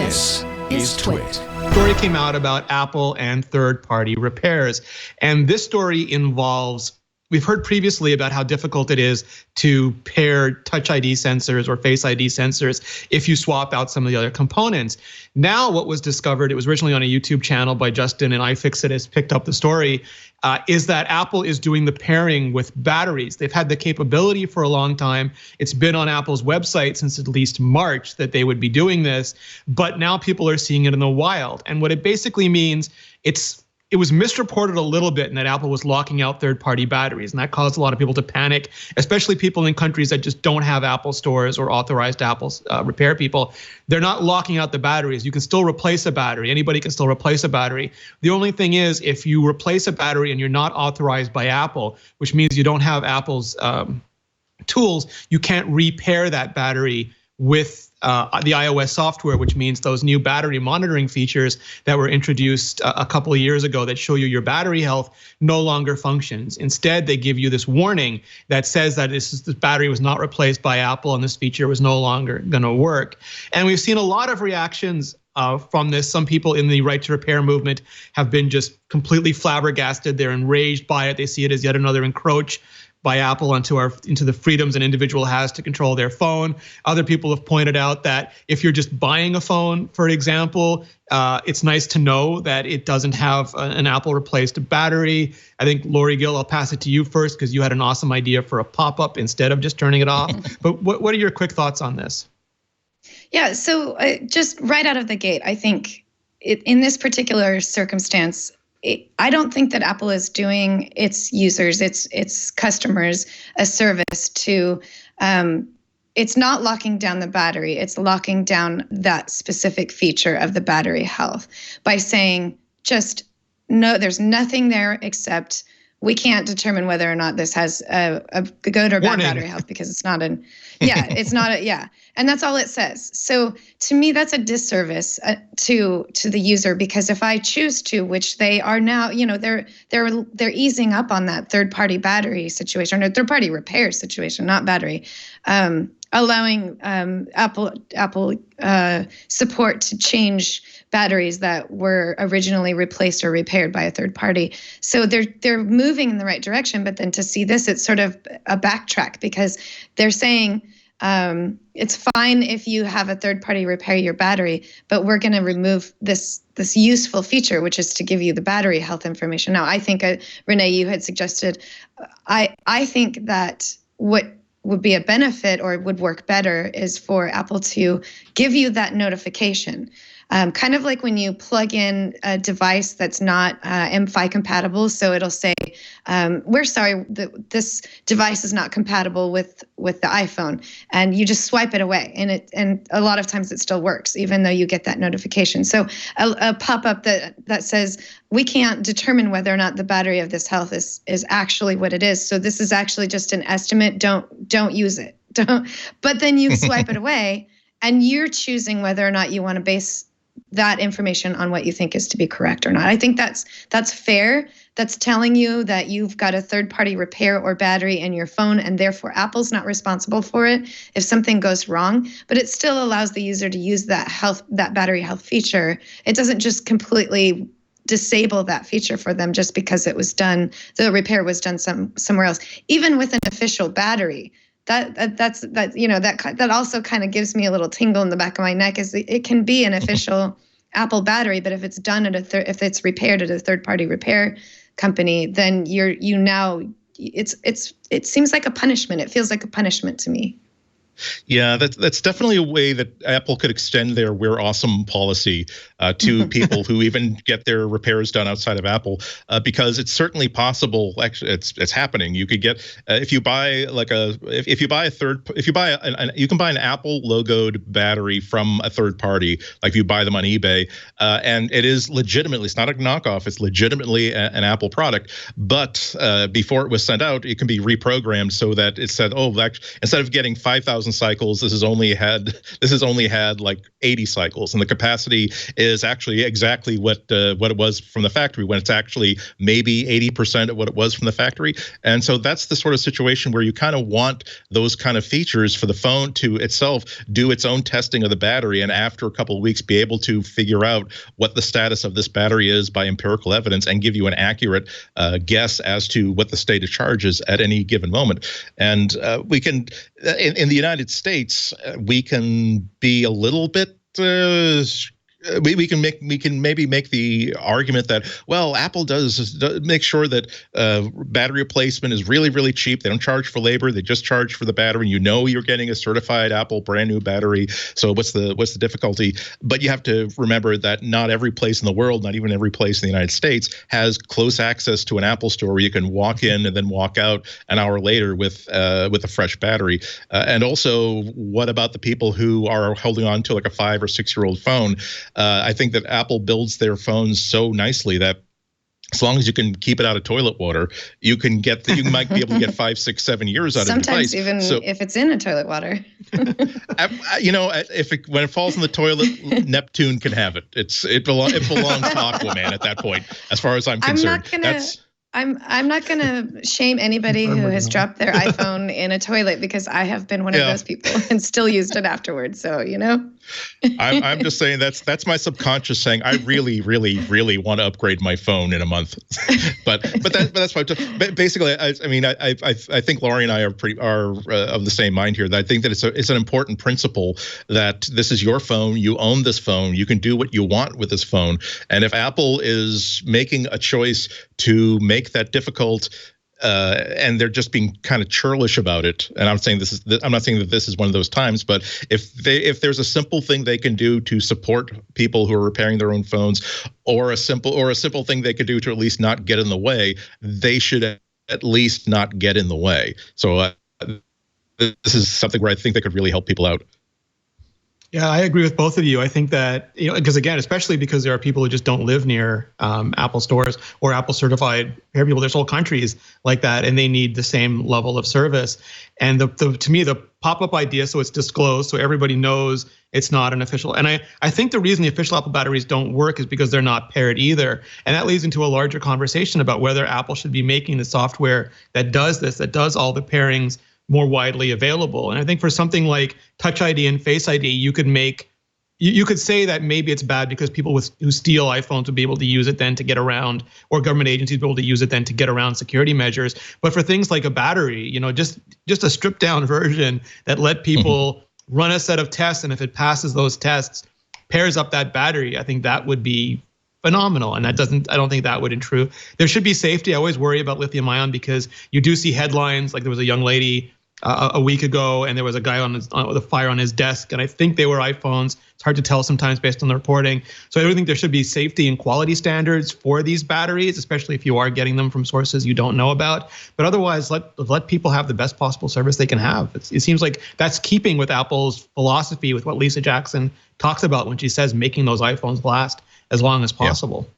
This is TWiT. Story came out about Apple and third-party repairs. And this story involves, we've heard previously about how difficult it is to pair Touch ID sensors or Face ID sensors if you swap out some of the other components. Now what was discovered, it was originally on a YouTube channel by Justin, and iFixit has picked up the story, is that Apple is doing the pairing with batteries. They've had the capability for a long time. It's been on Apple's website since at least March that they would be doing this, but now people are seeing it in the wild. And what it basically means, it was misreported a little bit in that Apple was locking out third-party batteries, and that caused a lot of people to panic, especially people in countries that just don't have Apple stores or authorized Apple repair people. They're not locking out the batteries. You can still replace a battery. Anybody can still replace a battery. The only thing is, if you replace a battery and you're not authorized by Apple, which means you don't have Apple's tools, you can't repair that battery with the iOS software, which means those new battery monitoring features that were introduced a couple of years ago that show you your battery health no longer functions. Instead, they give you this warning that says that this battery was not replaced by Apple and this feature was no longer going to work. And we've seen a lot of reactions from this. Some people in the right to repair movement have been just completely flabbergasted. They're enraged by it. They see it as yet another encroach by Apple into the freedoms an individual has to control their phone. Other people have pointed out that if you're just buying a phone, for example, it's nice to know that it doesn't have an Apple replaced battery. I think, Lory Gil, I'll pass it to you first because you had an awesome idea for a pop-up instead of just turning it off. But what are your quick thoughts on this? Yeah, so just right out of the gate, I think in this particular circumstance, I don't think that Apple is doing its users, its customers, a service to, it's not locking down the battery, it's locking down that specific feature of the battery health by saying just, no, there's nothing there except we can't determine whether or not this has a good or bad battery health because it's not and that's all it says. So to me, that's a disservice to the user, because if I choose to, which they are now, they're easing up on that third-party battery situation or third-party repair situation, not battery, allowing Apple support to change batteries that were originally replaced or repaired by a third party. So they're moving in the right direction, but then to see this, it's sort of a backtrack because they're saying it's fine if you have a third party repair your battery, but we're going to remove this useful feature, which is to give you the battery health information. Now, I think, Rene, you had suggested, I think that what would be a benefit or would work better is for Apple to give you that notification. Kind of like when you plug in a device that's not MFi compatible, so it'll say, "We're sorry, this device is not compatible with the iPhone," and you just swipe it away, and a lot of times it still works, even though you get that notification. So a pop-up that says, "We can't determine whether or not the battery of this health is actually what it is. So this is actually just an estimate. Don't use it." But then you swipe it away, and you're choosing whether or not you want to base that information on what you think is to be correct or not. I think that's fair. That's telling you that you've got a third-party repair or battery in your phone, and therefore Apple's not responsible for it if something goes wrong. But it still allows the user to use that battery health feature. It doesn't just completely disable that feature for them just because it was done, the repair was done somewhere else. Even with an official battery, that also kind of gives me a little tingle in the back of my neck. Is it can be an official Apple battery, but if it's done if it's repaired at a third-party repair company, then it seems like a punishment. It feels like a punishment to me. Yeah, that's definitely a way that Apple could extend their "we're awesome" policy to people who even get their repairs done outside of Apple, because it's certainly possible. Actually, it's happening. You could get if you buy you can buy an Apple logoed battery from a third party, like if you buy them on eBay, and it is legitimately, it's not a knockoff. It's legitimately an Apple product. But before it was sent out, it can be reprogrammed so that it said, instead of getting 5,000 1,000 cycles. This has only had like 80 cycles, and the capacity is actually exactly what it was from the factory, when it's actually maybe 80% of what it was from the factory. And so that's the sort of situation where you kind of want those kind of features for the phone to itself do its own testing of the battery, and after a couple of weeks be able to figure out what the status of this battery is by empirical evidence and give you an accurate guess as to what the state of charge is at any given moment. And we can, in the United States, we can be a little bit we can maybe make the argument that, well, Apple does make sure that battery replacement is really, really cheap. They don't charge for labor; they just charge for the battery. You know, you're getting a certified Apple brand new battery. So what's the difficulty? But you have to remember that not every place in the world, not even every place in the United States, has close access to an Apple store where you can walk in and then walk out an hour later with a fresh battery. And also, what about the people who are holding on to like a 5 or 6 year old phone? I think that Apple builds their phones so nicely that as long as you can keep it out of toilet water, you might be able to get 5, 6, 7 years out of the device. Sometimes even if it's in a toilet water. When it falls in the toilet, Neptune can have it. It belongs to Aquaman at that point, as far as I'm concerned. I'm not gonna shame anybody who has dropped their iPhone in a toilet, because I have been one of those people and still used it afterwards. So I'm just saying that's my subconscious saying I really, really, really want to upgrade my phone in a month. but that's fine. Basically, I think Lory and I are of the same mind here. That I think that it's an important principle that this is your phone. You own this phone. You can do what you want with this phone. And if Apple is making a choice to make that difficult, and they're just being kind of churlish about it. And I'm not saying that this is one of those times, but if there's a simple thing they can do to support people who are repairing their own phones, or a simple thing they could do to at least not get in the way, they should at least not get in the way. So this is something where I think they could really help people out. Yeah, I agree with both of you. I think that, because again, especially because there are people who just don't live near Apple stores or Apple certified repair people. There's whole countries like that, and they need the same level of service. And to me, the pop-up idea, so it's disclosed, so everybody knows it's not an official. And I think the reason the official Apple batteries don't work is because they're not paired either. And that leads into a larger conversation about whether Apple should be making the software that does this, that does all the pairings, more widely available. And I think for something like Touch ID and Face ID, you could say that maybe it's bad because people who steal iPhones would be able to use it then to get around, or government agencies would be able to use it then to get around security measures. But for things like a battery, just a stripped down version that let people run a set of tests, and if it passes those tests, pairs up that battery, I think that would be phenomenal. And I don't think that would intrude. There should be safety. I always worry about lithium ion because you do see headlines, like there was a young lady a week ago, and there was a guy with a fire on his desk, and I think they were iPhones. It's hard to tell sometimes based on the reporting. So I do think there should be safety and quality standards for these batteries, especially if you are getting them from sources you don't know about. But otherwise, let people have the best possible service they can have. It seems like that's keeping with Apple's philosophy, with what Lisa Jackson talks about when she says making those iPhones last as long as possible.